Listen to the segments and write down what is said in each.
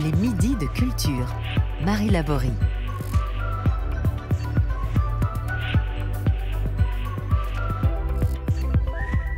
Les midis de culture. Marie Laborie.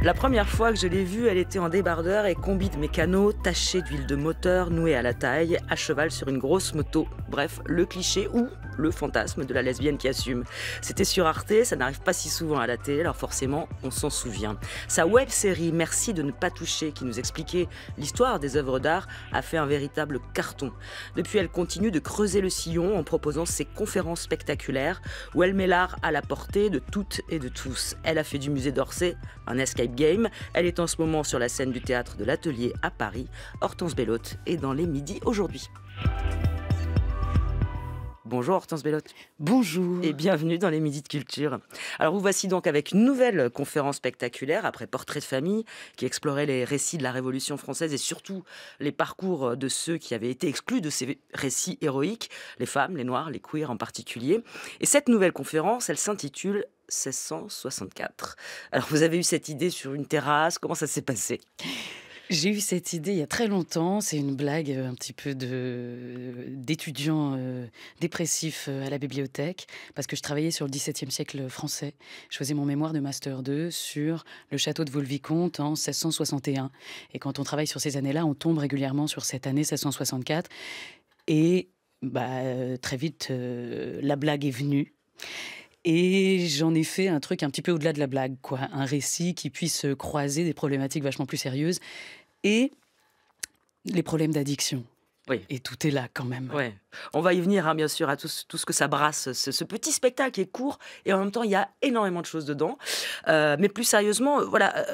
La première fois que je l'ai vue, elle était en débardeur et combi de mécano, tachée d'huile de moteur, nouée à la taille, à cheval sur une grosse moto. Bref, le cliché ou le fantasme de la lesbienne qui assume. C'était sur Arte, ça n'arrive pas si souvent à la télé, alors forcément, on s'en souvient. Sa web-série Merci de ne pas toucher, qui nous expliquait l'histoire des œuvres d'art, a fait un véritable carton. Depuis, elle continue de creuser le sillon en proposant ses conférences spectaculaires où elle met l'art à la portée de toutes et de tous. Elle a fait du musée d'Orsay un escape game. Elle est en ce moment sur la scène du théâtre de l'Atelier à Paris. Hortense Bellotte est dans les midis aujourd'hui. Bonjour Hortense Bellotte. Bonjour. Et bienvenue dans les Midis de Culture. Alors vous voici donc avec une nouvelle conférence spectaculaire après Portrait de famille qui explorait les récits de la Révolution française et surtout les parcours de ceux qui avaient été exclus de ces récits héroïques, les femmes, les noirs, les queers en particulier. Et cette nouvelle conférence, elle s'intitule 1664. Alors vous avez eu cette idée sur une terrasse, comment ça s'est passé ? J'ai eu cette idée il y a très longtemps. C'est une blague un petit peu d'étudiants dépressifs à la bibliothèque, parce que je travaillais sur le XVIIe siècle français. Je faisais mon mémoire de Master 2 sur le château de Vaux-le-Vicomte en 1661. Et quand on travaille sur ces années-là, on tombe régulièrement sur cette année 1664. Et très vite, la blague est venue. Et j'en ai fait un truc un petit peu au-delà de la blague, quoi. Un récit qui puisse croiser des problématiques vachement plus sérieuses et les problèmes d'addiction. Oui. Et tout est là quand même. Ouais. On va y venir, bien sûr, à tout ce que ça brasse. Ce petit spectacle est court et en même temps, il y a énormément de choses dedans. Mais plus sérieusement, voilà,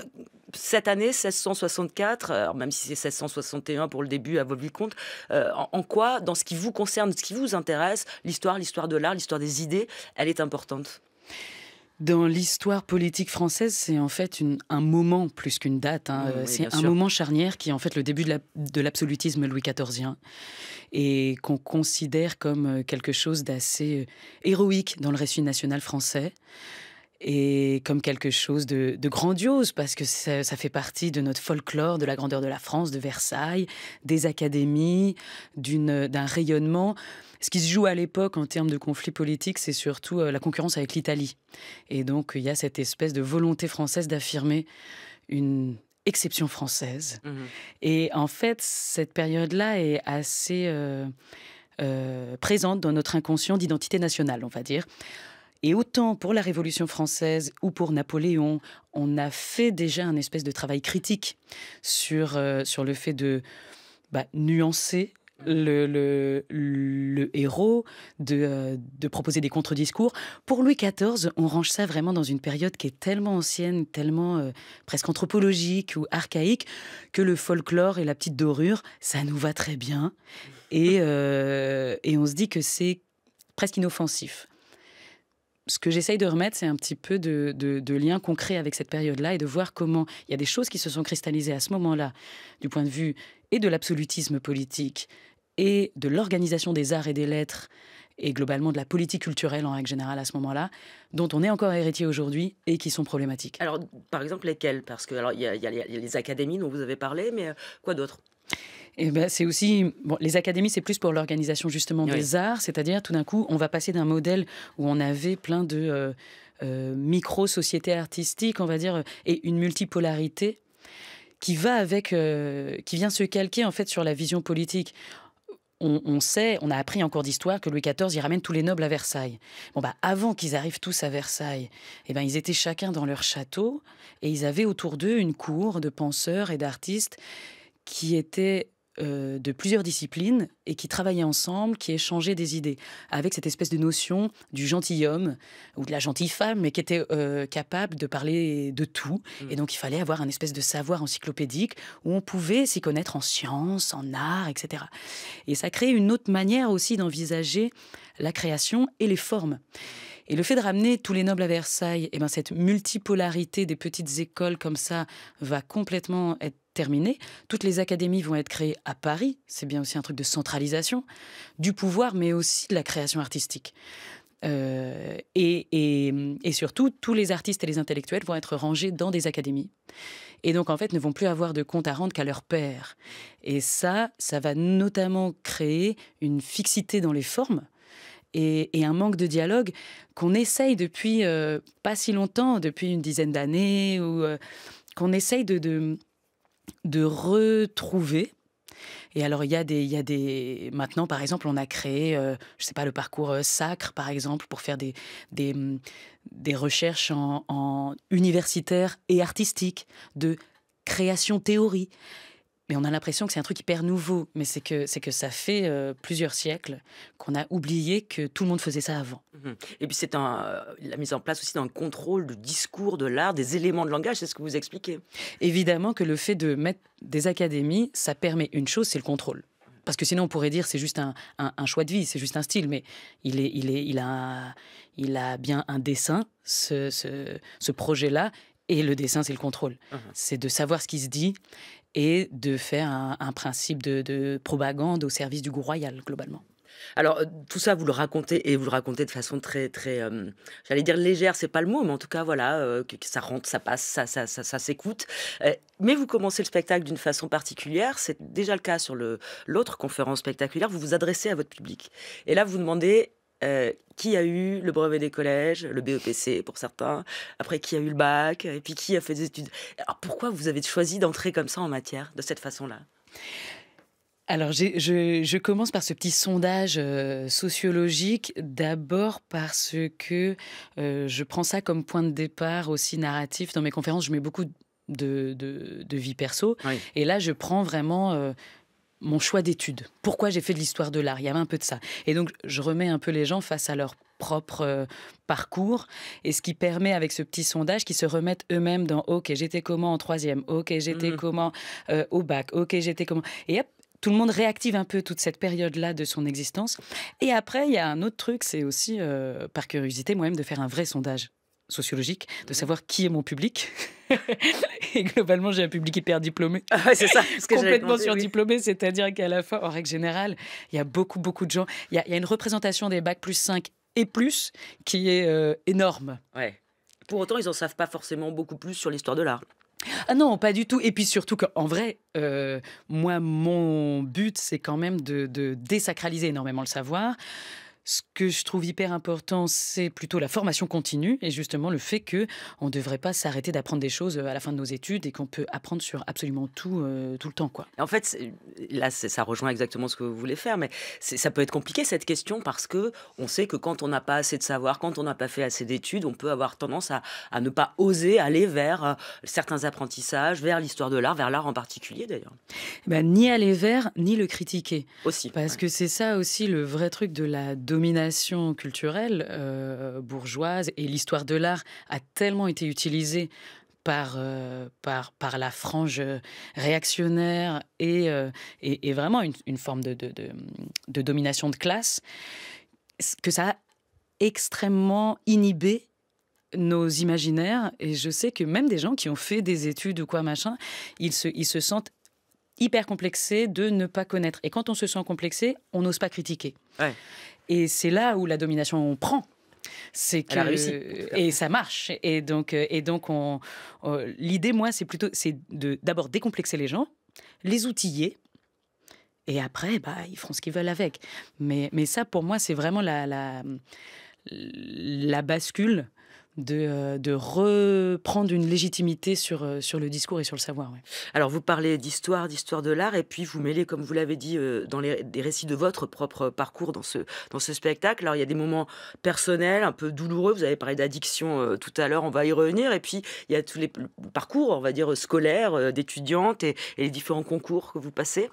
cette année, 1664, alors même si c'est 1661 pour le début à Vaux-le-Vicomte, en quoi, dans ce qui vous concerne, ce qui vous intéresse, l'histoire de l'art, l'histoire des idées, elle est importante ? Dans l'histoire politique française, c'est en fait un moment plus qu'une date. Oui, c'est un moment charnière qui est en fait le début de l'absolutisme Louis XIVien et qu'on considère comme quelque chose d'assez héroïque dans le récit national français et comme quelque chose de grandiose parce que ça fait partie de notre folklore, de la grandeur de la France, de Versailles, des académies, d'un rayonnement. Ce qui se joue à l'époque en termes de conflits politiques, c'est surtout la concurrence avec l'Italie. Et donc, il y a cette espèce de volonté française d'affirmer une exception française. Mmh. Et en fait, cette période-là est assez présente dans notre inconscient d'identité nationale, on va dire. Et autant pour la Révolution française ou pour Napoléon, on a fait déjà un espèce de travail critique sur le fait de nuancer le héros, de proposer des contre-discours. Pour Louis XIV, on range ça vraiment dans une période qui est tellement ancienne, tellement presque anthropologique ou archaïque, que le folklore et la petite dorure, ça nous va très bien. Et on se dit que c'est presque inoffensif. Ce que j'essaye de remettre, c'est un petit peu de lien concret avec cette période-là et de voir comment il y a des choses qui se sont cristallisées à ce moment-là, du point de vue et de l'absolutisme politique et de l'organisation des arts et des lettres et globalement de la politique culturelle en règle générale à ce moment-là, dont on est encore héritier aujourd'hui et qui sont problématiques. Alors, par exemple, lesquelles ? Parce que il y a les académies dont vous avez parlé, mais quoi d'autre ? C'est aussi les académies, c'est plus pour l'organisation justement des arts, c'est-à-dire tout d'un coup, on va passer d'un modèle où on avait plein de micro-sociétés artistiques, on va dire, et une multipolarité qui vient se calquer en fait sur la vision politique. On a appris en cours d'histoire que Louis XIV, il ramène tous les nobles à Versailles. Avant qu'ils arrivent tous à Versailles, ils étaient chacun dans leur château et ils avaient autour d'eux une cour de penseurs et d'artistes qui étaient de plusieurs disciplines et qui travaillaient ensemble, qui échangeaient des idées, avec cette espèce de notion du gentilhomme ou de la gentille femme, mais qui était capable de parler de tout. Et donc, il fallait avoir un espèce de savoir encyclopédique où on pouvait s'y connaître en sciences, en art, etc. Et ça crée une autre manière aussi d'envisager la création et les formes. Et le fait de ramener tous les nobles à Versailles, cette multipolarité des petites écoles comme ça va complètement être terminée. Toutes les académies vont être créées à Paris. C'est bien aussi un truc de centralisation du pouvoir, mais aussi de la création artistique. Et surtout, tous les artistes et les intellectuels vont être rangés dans des académies. Et donc, en fait, ne vont plus avoir de compte à rendre qu'à leur pairs. Et ça va notamment créer une fixité dans les formes et un manque de dialogue qu'on essaye depuis pas si longtemps, depuis une dizaine d'années, ou qu'on essaye de retrouver. Et alors, il y a des... Maintenant, par exemple, on a créé, je sais pas, le parcours Sacre, par exemple, pour faire des recherches en universitaires et artistiques, de création-théorie. Mais on a l'impression que c'est un truc hyper nouveau. Mais c'est que ça fait plusieurs siècles qu'on a oublié que tout le monde faisait ça avant. Et puis c'est la mise en place aussi d'un contrôle du discours, de l'art, des éléments de langage, c'est ce que vous expliquez. Évidemment que le fait de mettre des académies, ça permet une chose, c'est le contrôle. Parce que sinon on pourrait dire c'est juste un choix de vie, c'est juste un style, mais il a bien un dessin, ce projet-là, et le dessin c'est le contrôle. C'est de savoir ce qui se dit et de faire un principe de propagande au service du goût royal, globalement. Alors, tout ça, vous le racontez, et vous le racontez de façon très, très, j'allais dire légère, c'est pas le mot, mais en tout cas, voilà, que ça rentre, ça passe, ça s'écoute. Mais vous commencez le spectacle d'une façon particulière. C'est déjà le cas sur l'autre conférence spectaculaire. Vous vous adressez à votre public. Et là, vous demandez qui a eu le brevet des collèges, le BEPC pour certains, après qui a eu le bac, et puis qui a fait des études. Alors, pourquoi vous avez choisi d'entrer comme ça en matière, de cette façon-là ? Alors, je commence par ce petit sondage sociologique, d'abord parce que je prends ça comme point de départ aussi narratif. Dans mes conférences, je mets beaucoup de vie perso. Oui. Et là, je prends vraiment mon choix d'études. Pourquoi j'ai fait de l'histoire de l'art ? Il y avait un peu de ça. Et donc, je remets un peu les gens face à leur propre parcours, et ce qui permet, avec ce petit sondage, qu'ils se remettent eux-mêmes dans « Ok, j'étais comment en troisième ? Ok, j'étais comment au bac ? Ok, j'étais comment ?» Et hop, tout le monde réactive un peu toute cette période-là de son existence. Et après, il y a un autre truc, c'est aussi, par curiosité, moi-même, de faire un vrai sondage sociologique, de savoir qui est mon public. Et globalement, j'ai un public hyper diplômé. Ah, c'est ça. Complètement surdiplômé, oui. C'est-à-dire qu'à la fin, en règle générale, il y a beaucoup de gens. Il y a une représentation des bacs plus 5 et plus qui est énorme. Ouais. Pour autant, ils n'en savent pas forcément beaucoup plus sur l'histoire de l'art. Ah non, pas du tout. Et puis surtout qu'en vrai, moi, mon but, c'est quand même de désacraliser énormément le savoir. Ce que je trouve hyper important, c'est plutôt la formation continue et justement le fait qu'on ne devrait pas s'arrêter d'apprendre des choses à la fin de nos études et qu'on peut apprendre sur absolument tout le temps, quoi. En fait, là, ça rejoint exactement ce que vous voulez faire, mais ça peut être compliqué cette question parce qu'on sait que quand on n'a pas assez de savoir, quand on n'a pas fait assez d'études, on peut avoir tendance à ne pas oser aller vers certains apprentissages, vers l'histoire de l'art, vers l'art en particulier d'ailleurs. Ni aller vers, ni le critiquer. Aussi. Parce que c'est ça aussi le vrai truc de la domination culturelle bourgeoise, et l'histoire de l'art a tellement été utilisée par la frange réactionnaire et vraiment une forme de domination de classe, que ça a extrêmement inhibé nos imaginaires. Et je sais que même des gens qui ont fait des études ou quoi machin, ils se sentent hyper complexés de ne pas connaître. Et quand on se sent complexé, on n'ose pas critiquer. Ouais. Et c'est là où la domination prend. C'est que et ça marche. Et donc l'idée, moi, c'est d'abord décomplexer les gens, les outiller, et après, ils feront ce qu'ils veulent avec. Mais ça, pour moi, c'est vraiment la bascule de reprendre une légitimité sur le discours et sur le savoir. Ouais. Alors, vous parlez d'histoire de l'art, et puis vous mêlez, comme vous l'avez dit, dans des récits de votre propre parcours dans ce spectacle. Alors, il y a des moments personnels, un peu douloureux. Vous avez parlé d'addiction tout à l'heure, on va y revenir. Et puis, il y a tous les parcours, on va dire, scolaires, d'étudiantes et les différents concours que vous passez.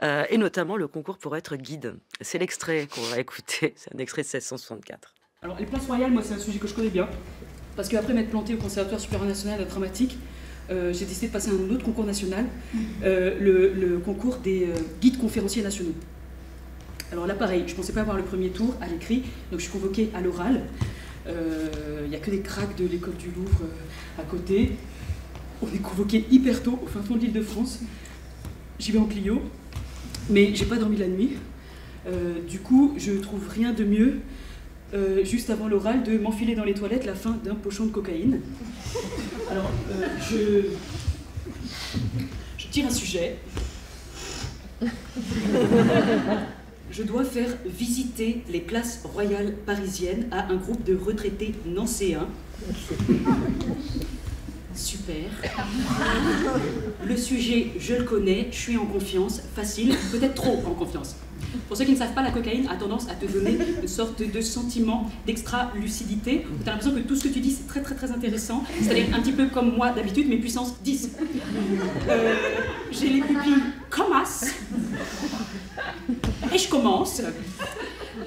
Et notamment le concours pour être guide. C'est l'extrait qu'on va écouter. C'est un extrait de 1664. Alors, les places royales, moi, c'est un sujet que je connais bien. Parce qu'après m'être plantée au Conservatoire supérieur national dramatique, j'ai décidé de passer à un autre concours national, le concours des guides conférenciers nationaux. Alors là, pareil, je ne pensais pas avoir le premier tour à l'écrit, donc je suis convoquée à l'oral. Il n'y a que des cracks de l'école du Louvre à côté. On est convoqué hyper tôt, au fin fond de l'Île-de-France. J'y vais en Clio, mais j'ai pas dormi la nuit. Du coup, je trouve rien de mieux juste avant l'oral, de m'enfiler dans les toilettes la fin d'un pochon de cocaïne. Alors, je tire un sujet. Je dois faire visiter les places royales parisiennes à un groupe de retraités nancéens. Super. Le sujet, je le connais, je suis en confiance, facile, peut-être trop en confiance. Pour ceux qui ne savent pas, la cocaïne a tendance à te donner une sorte de sentiment d'extra-lucidité. Tu as l'impression que tout ce que tu dis, c'est très très très intéressant. C'est-à-dire un petit peu comme moi d'habitude, mais puissance 10. J'ai les pupilles comme as. Et je commence.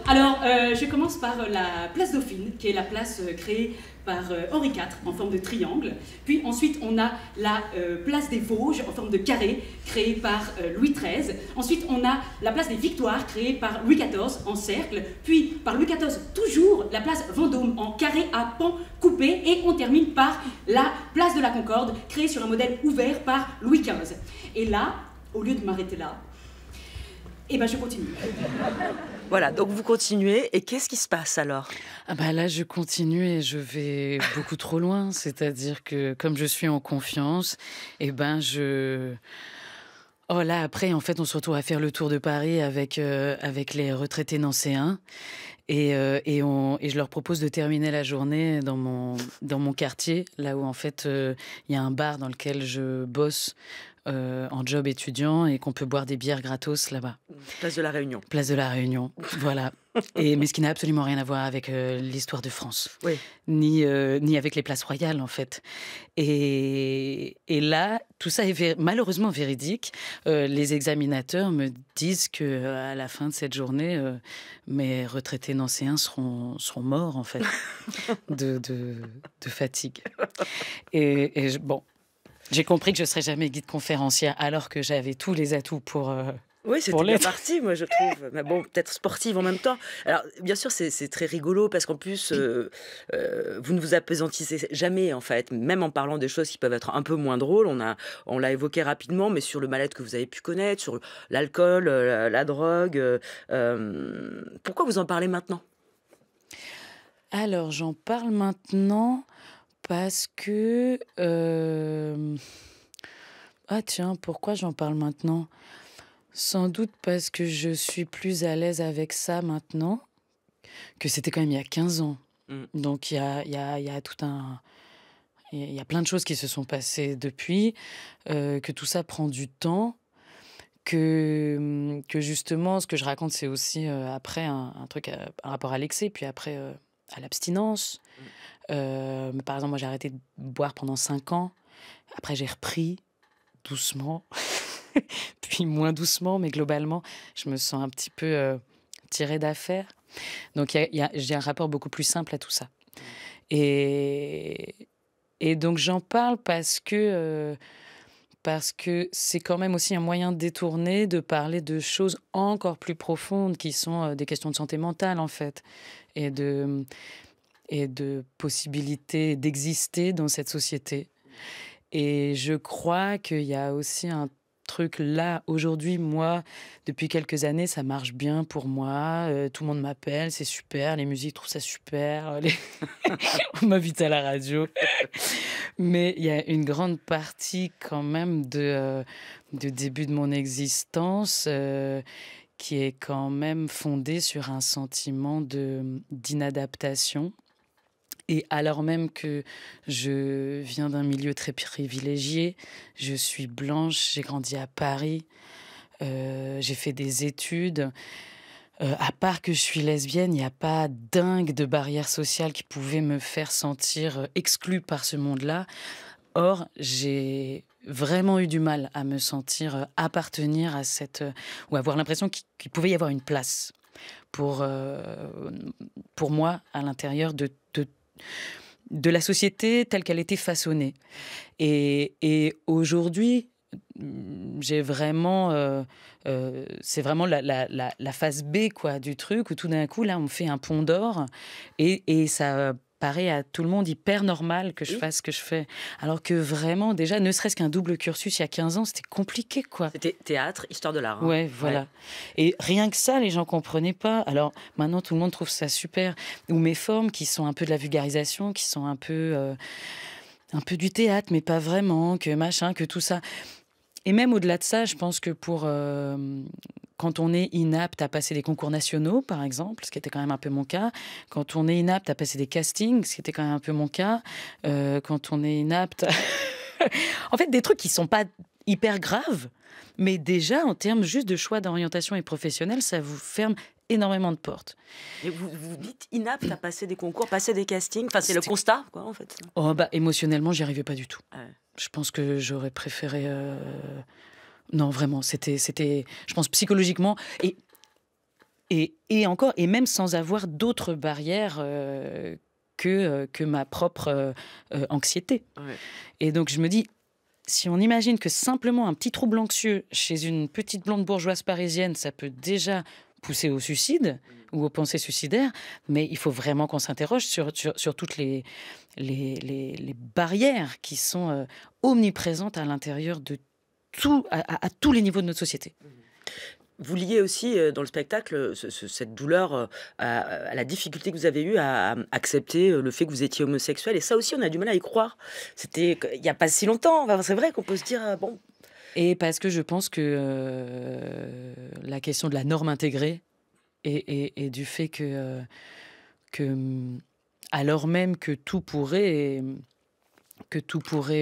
Alors, je commence par la place Dauphine, qui est la place créée par Henri IV en forme de triangle. Puis ensuite, on a la place des Vosges en forme de carré, créée par Louis XIII. Ensuite, on a la place des Victoires, créée par Louis XIV en cercle. Puis, par Louis XIV, toujours la place Vendôme en carré à pans coupés. Et on termine par la place de la Concorde, créée sur un modèle ouvert par Louis XV. Et là, au lieu de m'arrêter là, eh ben je continue. Voilà, donc vous continuez, et qu'est-ce qui se passe alors? Ah bah là, je continue et je vais beaucoup trop loin. C'est-à-dire que comme je suis en confiance, eh ben Oh là, après, en fait, on se retrouve à faire le tour de Paris avec les retraités nancéens. Et je leur propose de terminer la journée dans mon quartier, là où en fait il y a un bar dans lequel je bosse en job étudiant et qu'on peut boire des bières gratos là-bas. Place de la Réunion. Place de la Réunion, voilà. Mais ce qui n'a absolument rien à voir avec l'histoire de France, Oui. ni avec les places royales en fait. Et là, tout ça est malheureusement véridique. Les examinateurs me disent que à la fin de cette journée, mes retraités nancéens seront morts en fait de fatigue. Bon, j'ai compris que je serais jamais guide conférencière alors que j'avais tous les atouts pour. Oui, c'était bien parti, moi, je trouve. Mais bon, peut-être sportive en même temps. Alors, bien sûr, c'est très rigolo parce qu'en plus, vous ne vous apesantissez jamais, en fait. Même en parlant des choses qui peuvent être un peu moins drôles. On l'a évoqué rapidement, mais sur le mal-être que vous avez pu connaître, sur l'alcool, la drogue. Pourquoi vous en parlez maintenant? Alors, j'en parle maintenant parce que... Ah tiens, pourquoi j'en parle maintenant? Sans doute parce que je suis plus à l'aise avec ça maintenant que c'était quand même il y a 15 ans. Donc il y a tout un... Il y a plein de choses qui se sont passées depuis, que tout ça prend du temps, que justement, ce que je raconte, c'est aussi après un truc, un rapport à l'excès, puis après à l'abstinence. Mais par exemple, moi, j'ai arrêté de boire pendant 5 ans. Après, j'ai repris doucement, puis moins doucement, mais globalement, je me sens un petit peu tirée d'affaire. Donc, j'ai un rapport beaucoup plus simple à tout ça. Et donc, j'en parle parce que c'est quand même aussi un moyen détourné de parler de choses encore plus profondes qui sont des questions de santé mentale, en fait, et de possibilités d'exister dans cette société. Et je crois qu'il y a aussi un truc là, aujourd'hui, moi, depuis quelques années, ça marche bien pour moi. Tout le monde m'appelle, c'est super, les musiques trouvent ça super, on m'invite à la radio. Mais il y a une grande partie quand même de début de mon existence qui est quand même fondée sur un sentiment d'inadaptation. Et alors même que je viens d'un milieu très privilégié, je suis blanche, j'ai grandi à Paris, j'ai fait des études. À part que je suis lesbienne, il n'y a pas dingue de barrière sociale qui pouvait me faire sentir exclue par ce monde-là. Or, j'ai vraiment eu du mal à me sentir appartenir à ou avoir l'impression qu'il pouvait y avoir une place pour moi à l'intérieur de la société telle qu'elle était façonnée. Et aujourd'hui, j'ai vraiment... c'est vraiment la phase B quoi, du truc, où tout d'un coup, là, on fait un pont d'or et ça paraît à tout le monde hyper normal que je fasse ce que je fais. Alors que vraiment, déjà, ne serait-ce qu'un double cursus il y a 15 ans, c'était compliqué, quoi. C'était théâtre, histoire de l'art. Ouais, voilà. Et rien que ça, les gens comprenaient pas. Alors maintenant, tout le monde trouve ça super. Ou mes formes qui sont un peu de la vulgarisation, qui sont un peu du théâtre, mais pas vraiment, que machin, que tout ça. Et même au-delà de ça, je pense que quand on est inapte à passer des concours nationaux, par exemple, ce qui était quand même un peu mon cas, quand on est inapte à passer des castings, ce qui était quand même un peu mon cas, quand on est inapte... en fait, des trucs qui sont pas hyper graves, mais déjà, en termes juste de choix d'orientation et professionnel, ça vous ferme énormément de portes. Et vous dites inapte à passer des concours, passer des castings, enfin c'est le constat, quoi, en fait. Oh, bah, émotionnellement, j'y arrivais pas du tout. Ouais. Je pense que j'aurais préféré... Non, vraiment, c'était, je pense, psychologiquement... Et encore, et même sans avoir d'autres barrières que ma propre anxiété. Ouais. Et donc, je me dis, si on imagine que simplement un petit trouble anxieux chez une petite blonde bourgeoise parisienne, ça peut déjà pousser au suicide ou aux pensées suicidaires, mais il faut vraiment qu'on s'interroge sur toutes les barrières qui sont omniprésentes à l'intérieur de tout, à tous les niveaux de notre société. Vous liez aussi dans le spectacle cette douleur à la difficulté que vous avez eue à accepter le fait que vous étiez homosexuel. Et ça aussi, on a du mal à y croire. C'était il n'y a pas si longtemps. Enfin, c'est vrai qu'on peut se dire, bon... Et parce que je pense que la question de la norme intégrée et du fait que alors même que tout pourrait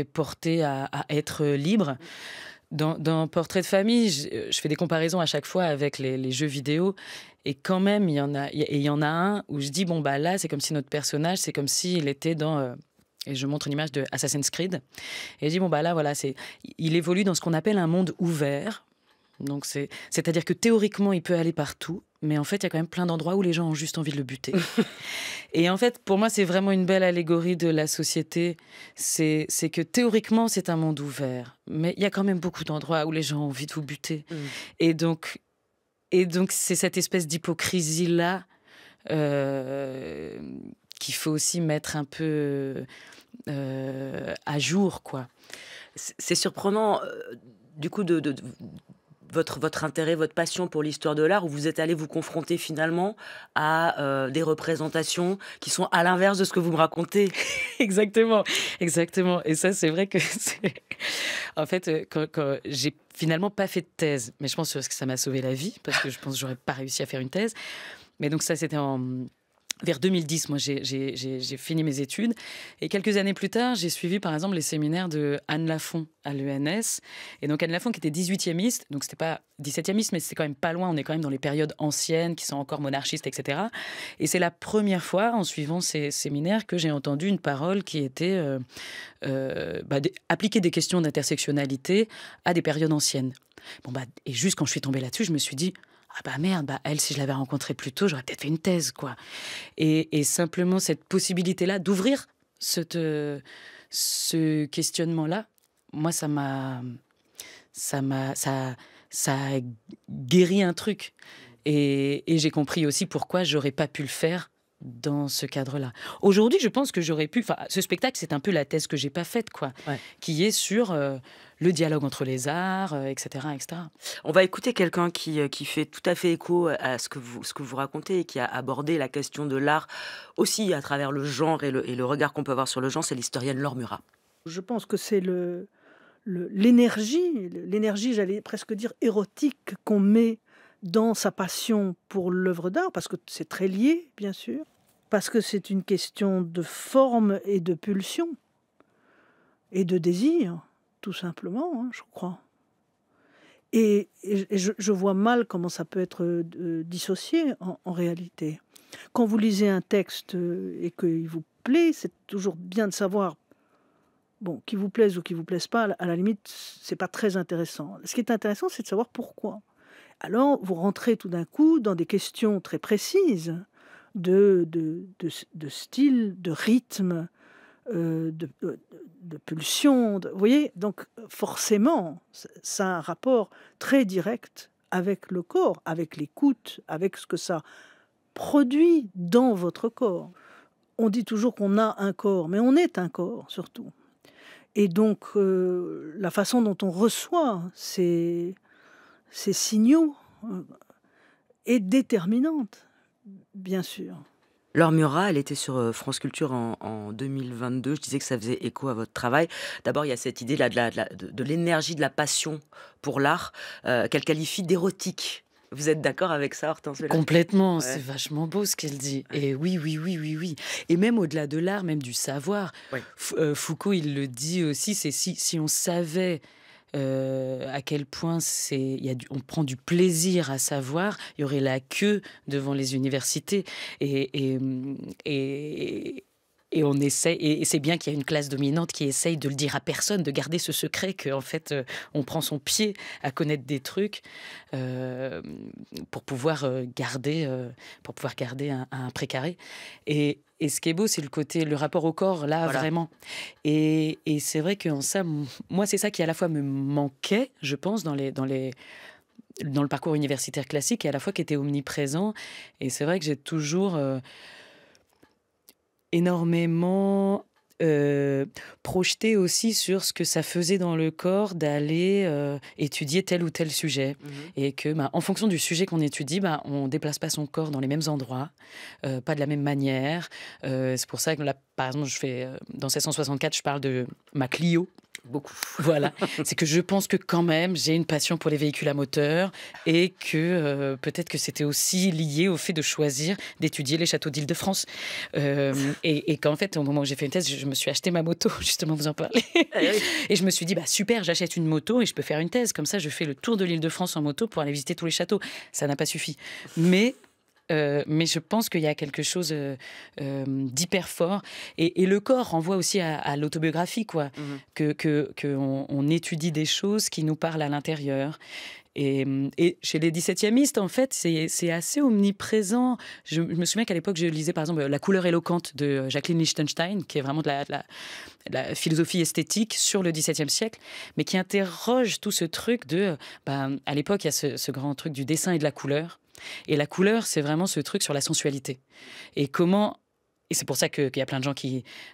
porter à être libre. Dans Portrait de famille, je fais des comparaisons à chaque fois avec les jeux vidéo. Et quand même, il y en a un où je dis, bon, bah là, c'est comme si notre personnage, c'est comme s'il était dans... et je montre une image de Assassin's Creed. Et je dis, bon, bah là, voilà, il évolue dans ce qu'on appelle un monde ouvert. Donc c'est-à-dire que théoriquement, il peut aller partout. Mais en fait, il y a quand même plein d'endroits où les gens ont juste envie de le buter. Et en fait, pour moi, c'est vraiment une belle allégorie de la société. C'est que théoriquement, c'est un monde ouvert. Mais il y a quand même beaucoup d'endroits où les gens ont envie de vous buter. Et donc c'est cette espèce d'hypocrisie-là qu'il faut aussi mettre un peu à jour, quoi. C'est surprenant, du coup, de votre intérêt, votre passion pour l'histoire de l'art, où vous êtes allé vous confronter finalement à des représentations qui sont à l'inverse de ce que vous me racontez. Exactement. Et ça, c'est vrai que en fait, quand j'ai finalement pas fait de thèse, mais je pense que ça m'a sauvé la vie, parce que je pense que j'aurais pas réussi à faire une thèse. Mais donc ça, c'était vers 2010, moi, j'ai fini mes études. Et quelques années plus tard, j'ai suivi, par exemple, les séminaires de Anne Lafont à l'ENS. Et donc, Anne Lafont, qui était 18e, donc c'était pas 17e, mais c'était quand même pas loin. On est quand même dans les périodes anciennes, qui sont encore monarchistes, etc. Et c'est la première fois, en suivant ces séminaires, que j'ai entendu une parole qui était appliquer des questions d'intersectionnalité à des périodes anciennes. Et juste quand je suis tombée là-dessus, je me suis dit... Ah bah merde, elle, si je l'avais rencontrée plus tôt, j'aurais peut-être fait une thèse, quoi. Et simplement cette possibilité-là d'ouvrir ce questionnement-là, moi, ça a guéri un truc. Et j'ai compris aussi pourquoi j'aurais pas pu le faire dans ce cadre-là. Aujourd'hui, je pense que j'aurais pu... Enfin, ce spectacle, c'est un peu la thèse que j'ai pas faite, quoi. Ouais. Qui est sur le dialogue entre les arts, etc., etc. On va écouter quelqu'un qui fait tout à fait écho à ce que vous racontez et qui a abordé la question de l'art aussi à travers le genre et le regard qu'on peut avoir sur le genre. C'est l'historienne Laure Murat. Je pense que c'est l'énergie, j'allais presque dire érotique, qu'on met dans sa passion pour l'œuvre d'art, parce que c'est très lié, bien sûr, parce que c'est une question de forme et de pulsion, et de désir, tout simplement, je crois. Et je vois mal comment ça peut être dissocié en réalité. Quand vous lisez un texte et qu'il vous plaît, c'est toujours bien de savoir, bon, qu'il vous plaise ou qu'il vous plaise pas, à la limite, c'est pas très intéressant. Ce qui est intéressant, c'est de savoir pourquoi. Alors, vous rentrez tout d'un coup dans des questions très précises de style, de rythme, de pulsion. Vous voyez, donc forcément, ça a un rapport très direct avec le corps, avec l'écoute, avec ce que ça produit dans votre corps. on dit toujours qu'on a un corps, mais on est un corps surtout. Et donc, la façon dont on reçoit ces signaux est déterminante, bien sûr. Laure Murat, elle était sur France Culture en 2022. Je disais que ça faisait écho à votre travail. D'abord, il y a cette idée là de l'énergie, de la passion pour l'art, qu'elle qualifie d'érotique. Vous êtes d'accord avec ça, Hortense Velazquez? Complètement, Ouais. c'est vachement beau ce qu'elle dit. Et oui. Et même au-delà de l'art, même du savoir. Ouais. Foucault, il le dit aussi, c'est si on savait à quel point on prend du plaisir à savoir, il y aurait la queue devant les universités. Et on essaie, et c'est bien qu'il y a une classe dominante qui essaye de le dire à personne, de garder ce secret qu'en fait on prend son pied à connaître des trucs pour pouvoir garder un précaré. Et ce qui est beau, c'est le rapport au corps, là, Voilà. vraiment. Et c'est vrai qu'en ça, moi, c'est ça qui à la fois me manquait, je pense, dans le parcours universitaire classique, et à la fois qui était omniprésent. Et c'est vrai que j'ai toujours énormément projeté aussi sur ce que ça faisait dans le corps d'aller étudier tel ou tel sujet. Et que, en fonction du sujet qu'on étudie, on ne déplace pas son corps dans les mêmes endroits, pas de la même manière. C'est pour ça que là, par exemple, dans 1664, je parle de ma Clio. Beaucoup. Voilà, c'est que je pense que quand même j'ai une passion pour les véhicules à moteur et que peut-être que c'était aussi lié au fait de choisir d'étudier les châteaux d'Île-de-France et qu'en fait au moment où j'ai fait une thèse, je me suis acheté ma moto, justement, vous en parlez. Et je me suis dit super, j'achète une moto et je peux faire une thèse, comme ça je fais le tour de l'Île-de-France en moto pour aller visiter tous les châteaux. Ça n'a pas suffi, mais je pense qu'il y a quelque chose d'hyper fort. Et le corps renvoie aussi à l'autobiographie, quoi. On étudie des choses qui nous parlent à l'intérieur. Et chez les 17e-istes, en fait, c'est assez omniprésent. Je me souviens qu'à l'époque, je lisais par exemple La couleur éloquente de Jacqueline Lichtenstein, qui est vraiment de la philosophie esthétique sur le XVIIe siècle, mais qui interroge tout ce truc à l'époque, il y a ce grand truc du dessin et de la couleur. Et la couleur, c'est vraiment ce truc sur la sensualité. Et c'est pour ça qu'il y a plein de gens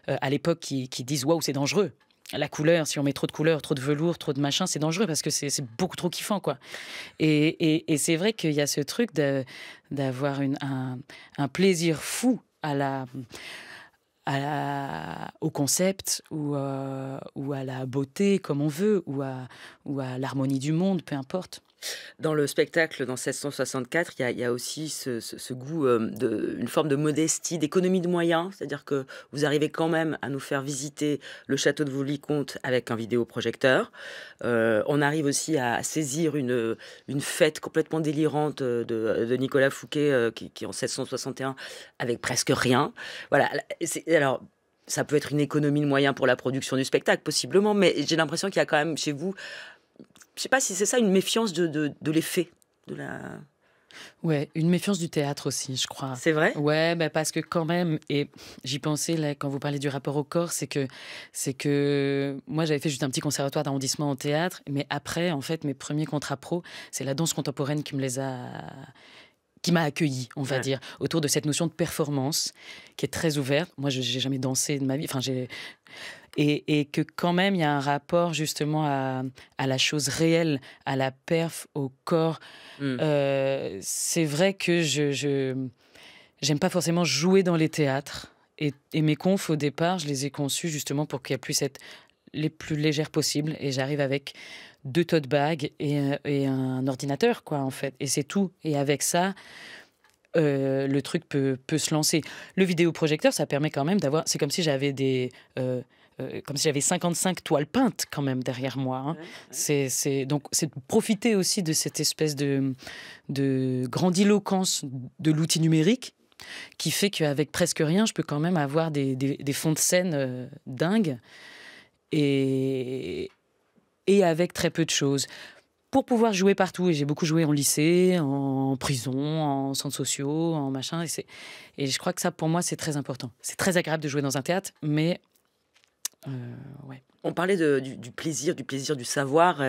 à l'époque, qui disent « Waouh, c'est dangereux ». La couleur, si on met trop de couleurs, trop de velours, trop de machin, c'est dangereux parce que c'est beaucoup trop kiffant, quoi. Et c'est vrai qu'il y a ce truc d'avoir un plaisir fou au concept ou à la beauté, comme on veut, ou à l'harmonie du monde, peu importe. Dans le spectacle, dans 1664, il y a aussi ce goût une forme de modestie, d'économie de moyens. C'est-à-dire que vous arrivez quand même à nous faire visiter le château de Vaux-le-Vicomte avec un vidéoprojecteur. On arrive aussi à saisir une fête complètement délirante de Nicolas Fouquet, qui en 1661, avec presque rien. Voilà. Alors, ça peut être une économie de moyens pour la production du spectacle, possiblement, mais j'ai l'impression qu'il y a quand même chez vous... Je ne sais pas si c'est ça, une méfiance de l'effet. Ouais, une méfiance du théâtre aussi, je crois. C'est vrai ? Ouais, parce que quand même, et j'y pensais là, quand vous parlez du rapport au corps, c'est que moi j'avais fait juste un petit conservatoire d'arrondissement en théâtre, mais après, en fait, mes premiers contrats pro, c'est la danse contemporaine qui m'a accueilli, on va dire, autour de cette notion de performance qui est très ouverte. Moi, je n'ai jamais dansé de ma vie. Et que quand même, il y a un rapport justement à la chose réelle, à la perf, au corps. C'est vrai que j'aime pas forcément jouer dans les théâtres. Et mes confs, au départ, je les ai conçus justement pour qu'elles puissent être les plus légères possibles. Et j'arrive avec 2 tote bags et un ordinateur, quoi, en fait. Et c'est tout. Et avec ça... le truc peut se lancer. Le vidéoprojecteur, ça permet quand même d'avoir... C'est comme si j'avais comme si j'avais 55 toiles peintes quand même derrière moi. Hein. Ouais. Donc, c'est de profiter aussi de cette espèce de grandiloquence de l'outil numérique qui fait qu'avec presque rien, je peux quand même avoir des fonds de scène dingues et avec très peu de choses. Pour pouvoir jouer partout, et j'ai beaucoup joué en lycée, en prison, en centres sociaux, en machin, et je crois que ça, pour moi, c'est très important. C'est très agréable de jouer dans un théâtre, mais ouais. On parlait du plaisir du savoir, ça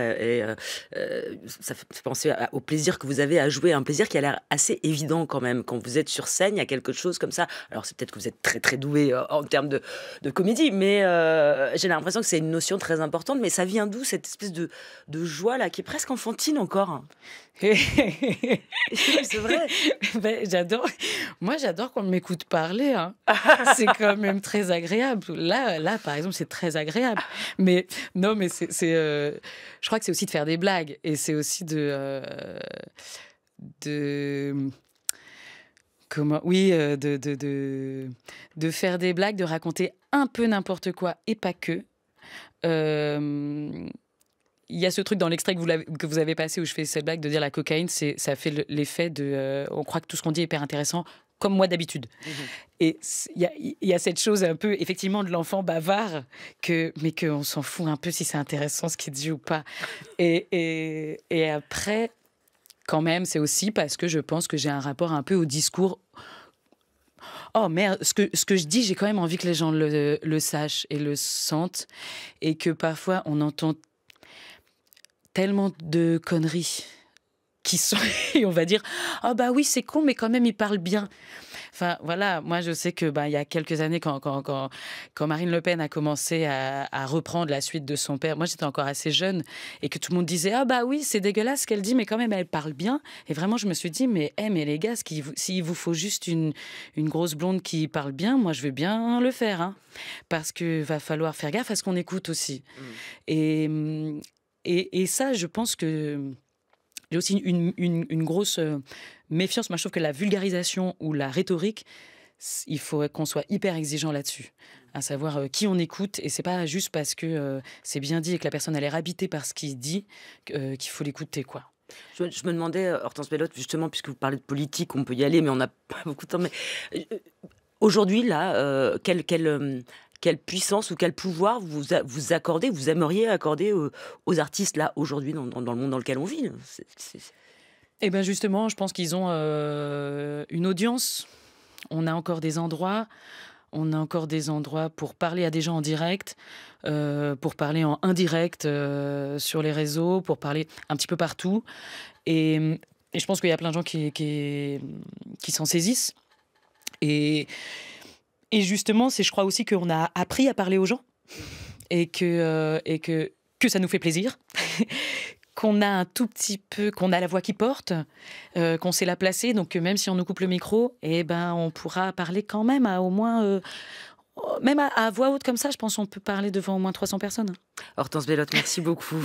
fait penser au plaisir que vous avez à jouer, un plaisir qui a l'air assez évident quand même. Quand vous êtes sur scène, il y a quelque chose comme ça. Alors c'est peut-être que vous êtes très très doué en termes de comédie, mais j'ai l'impression que c'est une notion très importante. Mais ça vient d'où cette espèce de joie là qui est presque enfantine encore? C'est vrai. Ben, moi j'adore qu'on m'écoute parler, hein. C'est quand même très agréable. Là par exemple c'est très agréable. Mais non, mais je crois que c'est aussi de faire des blagues et c'est aussi de faire des blagues, de raconter un peu n'importe quoi et pas que. Il y a ce truc dans l'extrait que vous avez passé où je fais cette blague de dire la cocaïne, ça fait l'effet de... on croit que tout ce qu'on dit est hyper intéressant, comme moi d'habitude. Et il y a cette chose un peu, effectivement, de l'enfant bavard, mais qu'on s'en fout un peu si c'est intéressant ce qu'il dit ou pas. Et après, quand même, c'est aussi parce que je pense que j'ai un rapport un peu au discours. Oh merde, ce que je dis, j'ai quand même envie que les gens le sachent et le sentent. Et que parfois, on entend tellement de conneries qui sont, et on va dire, ah bah oui, c'est con, mais quand même, il parle bien. Enfin, voilà, moi, je sais que il y a quelques années, quand Marine Le Pen a commencé à reprendre la suite de son père, moi, j'étais encore assez jeune, et que tout le monde disait, ah bah oui, c'est dégueulasse ce qu'elle dit, mais quand même, elle parle bien. Et vraiment, je me suis dit, mais les gars, s'il vous faut juste une grosse blonde qui parle bien, moi, je veux bien le faire, hein, parce que va falloir faire gaffe à ce qu'on écoute aussi. Et ça, je pense que j'ai aussi une grosse méfiance. Moi, je trouve que la vulgarisation ou la rhétorique, il faut qu'on soit hyper exigeant là-dessus, à savoir qui on écoute. Et c'est pas juste parce que c'est bien dit et que la personne a l'air habitée par ce qu'il dit qu'il faut l'écouter, quoi. Je me demandais, Hortense Bellotte, justement, puisque vous parlez de politique, on peut y aller, mais on n'a pas beaucoup de temps. Mais aujourd'hui, là, quelle puissance ou quel pouvoir vous accordez, vous aimeriez accorder aux artistes, là, aujourd'hui, dans le monde dans lequel on vit? Eh bien, justement, je pense qu'ils ont une audience. On a encore des endroits pour parler à des gens en direct, pour parler en indirect sur les réseaux, pour parler un petit peu partout. Et je pense qu'il y a plein de gens qui s'en saisissent. Et justement, je crois aussi qu'on a appris à parler aux gens et que ça nous fait plaisir, qu'on a un tout petit peu, qu'on a la voix qui porte, qu'on sait la placer. Donc même si on nous coupe le micro, on pourra parler quand même à au moins... même à voix haute comme ça, je pense qu'on peut parler devant au moins 300 personnes. Hortense Bellotte, merci beaucoup.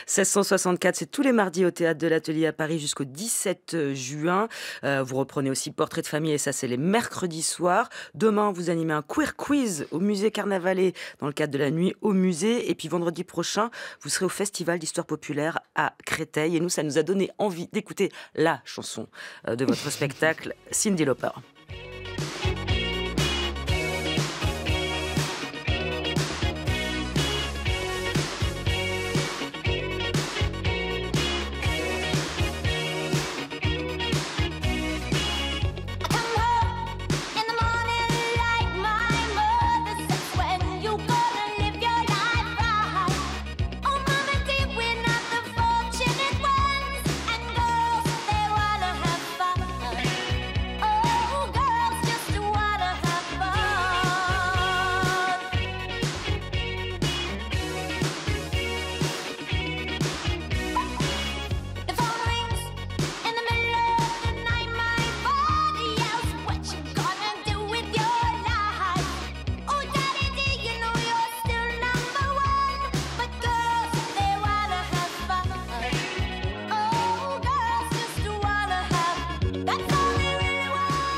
1664, c'est tous les mardis au Théâtre de l'Atelier à Paris jusqu'au 17 juin. Vous reprenez aussi Portrait de famille et ça, c'est les mercredis soirs. Demain, vous animez un queer quiz au musée Carnavalet dans le cadre de la nuit au musée. Et puis vendredi prochain, vous serez au Festival d'Histoire Populaire à Créteil. Et nous, ça nous a donné envie d'écouter la chanson de votre spectacle, Cyndi Lauper.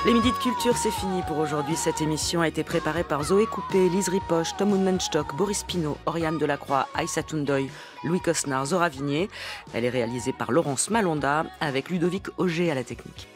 Les Midis de Culture, c'est fini pour aujourd'hui. Cette émission a été préparée par Zoé Coupé, Lise Ripoche, Tom Hunmenstock, Boris Pinault, Oriane Delacroix, Aïssa Toundoy, Louis Cosnard, Zora Vignier. Elle est réalisée par Laurence Malonda avec Ludovic Auger à la technique.